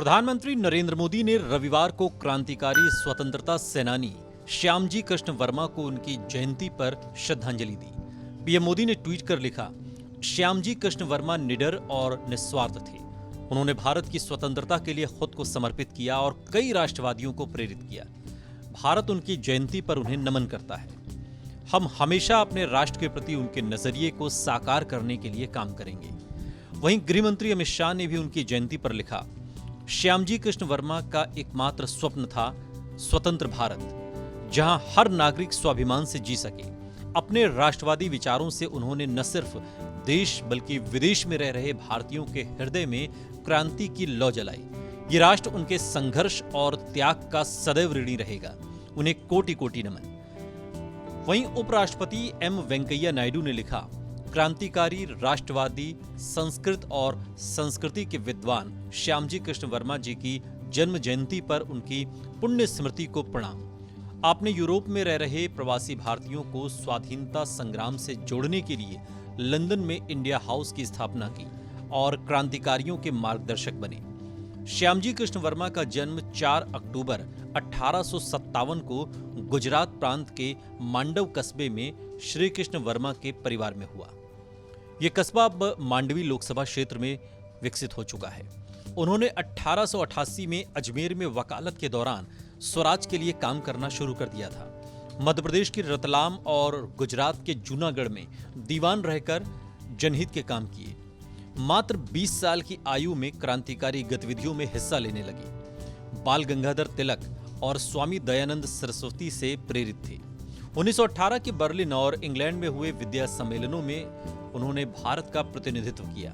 प्रधानमंत्री नरेंद्र मोदी ने रविवार को क्रांतिकारी स्वतंत्रता सेनानी श्यामजी कृष्ण वर्मा को उनकी जयंती पर श्रद्धांजलि दी। पीएम मोदी ने ट्वीट कर लिखा, श्यामजी कृष्ण वर्मा निडर और निस्वार्थ थे। उन्होंने भारत की स्वतंत्रता के लिए खुद को समर्पित किया और कई राष्ट्रवादियों को प्रेरित किया। भारत उनकी जयंती पर उन्हें नमन करता है। हम हमेशा अपने राष्ट्र के प्रति उनके नजरिए को साकार करने के लिए काम करेंगे। वहीं गृह मंत्री अमित शाह ने भी उनकी जयंती पर लिखा, श्यामजी कृष्ण वर्मा का एकमात्र स्वप्न था स्वतंत्र भारत, जहां हर नागरिक स्वाभिमान से जी सके। अपने राष्ट्रवादी विचारों से उन्होंने न सिर्फ देश बल्कि विदेश में रह रहे भारतीयों के हृदय में क्रांति की लौ जलाई। ये राष्ट्र उनके संघर्ष और त्याग का सदैव ऋणी रहेगा। उन्हें कोटि कोटि नमन। वहीं उपराष्ट्रपति एम वेंकैया नायडू ने लिखा, क्रांतिकारी, राष्ट्रवादी, संस्कृत और संस्कृति के विद्वान श्यामजी कृष्ण वर्मा जी की जन्म जयंती पर उनकी पुण्य स्मृति को प्रणाम। आपने यूरोप में रह रहे प्रवासी भारतीयों को स्वाधीनता संग्राम से जोड़ने के लिए लंदन में इंडिया हाउस की स्थापना की और क्रांतिकारियों के मार्गदर्शक बने। श्यामजी कृष्ण वर्मा का जन्म 4 अक्टूबर 1857 को गुजरात प्रांत के मांडव कस्बे में श्री कृष्ण वर्मा के परिवार में हुआ। यह कस्बा अब मांडवी लोकसभा क्षेत्र में विकसित हो चुका है। उन्होंने 1888 में अजमेर में वकालत के दौरान स्वराज के लिए काम करना शुरू कर दिया था। मध्य प्रदेश के रतलाम और गुजरात के जूनागढ़ में दीवान रहकर जनहित के काम किए। मात्र 20 साल की आयु में क्रांतिकारी गतिविधियों में हिस्सा लेने लगे। बाल गंगाधर तिलक और स्वामी दयानंद सरस्वती से प्रेरित थे। 1918 के बर्लिन और इंग्लैंड में हुए विद्या सम्मेलनों में उन्होंने भारत का प्रतिनिधित्व किया।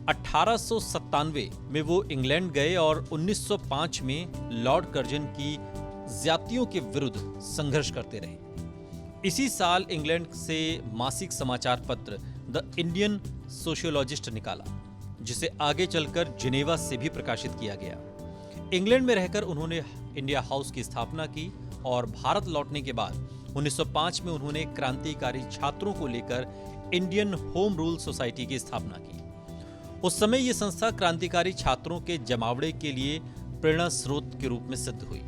1897 में वो इंग्लैंड गए और 1905 में लॉर्ड कर्जन की ज्यादतियों के विरुद्ध संघर्ष करते रहे। इसी साल इंग्लैंड से मासिक समाचार पत्र द इंडियन सोशियोलॉजिस्ट निकाला, जिसे आगे चलकर जिनेवा से भी प्रकाशित किया गया। इंग्लैंड में रहकर उन्होंने इंडिया हाउस की स्थापना की और भारत लौटने के बाद 1905 में उन्होंने क्रांतिकारी छात्रों को लेकर इंडियन होम रूल सोसाइटी की स्थापना की। उस समय यह संस्था क्रांतिकारी छात्रों के जमावड़े के लिए प्रेरणा स्रोत के रूप में सिद्ध हुई।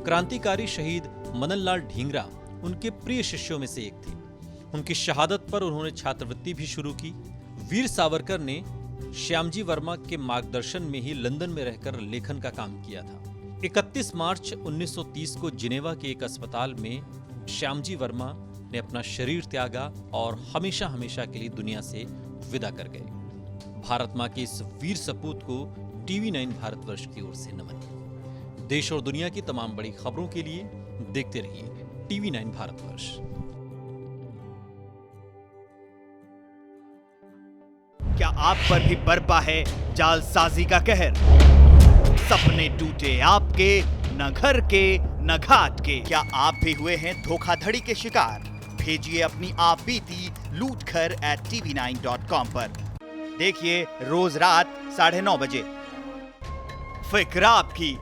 क्रांतिकारी शहीद मदन लाल ढींगरा उनके प्रिय शिष्यों में से एक थे। उनकी शहादत पर उन्होंने छात्रवृत्ति भी शुरू की। वीर सावरकर ने श्यामजी वर्मा के मार्गदर्शन में ही लंदन में रहकर लेखन का काम किया था। 31 मार्च 1930 को जिनेवा के एक अस्पताल में श्यामजी वर्मा ने अपना शरीर त्यागा और हमेशा हमेशा के लिए दुनिया से विदा कर गए। भारत मां के इस वीर सपूत को TV9 भारतवर्ष की ओर से नमन। देश और दुनिया की तमाम बड़ी खबरों के लिए देखते रहिए TV9 भारतवर्ष। क्या आप पर भी बरपा है जालसाजी का कहर? सपने टूटे आपके, न घर के न घाट के। क्या आप भी हुए हैं धोखाधड़ी के शिकार? भेजिए अपनी आप बीती लूटखर @tv9.com पर। देखिए रोज रात 9:30 बजे। फिक्र आपकी,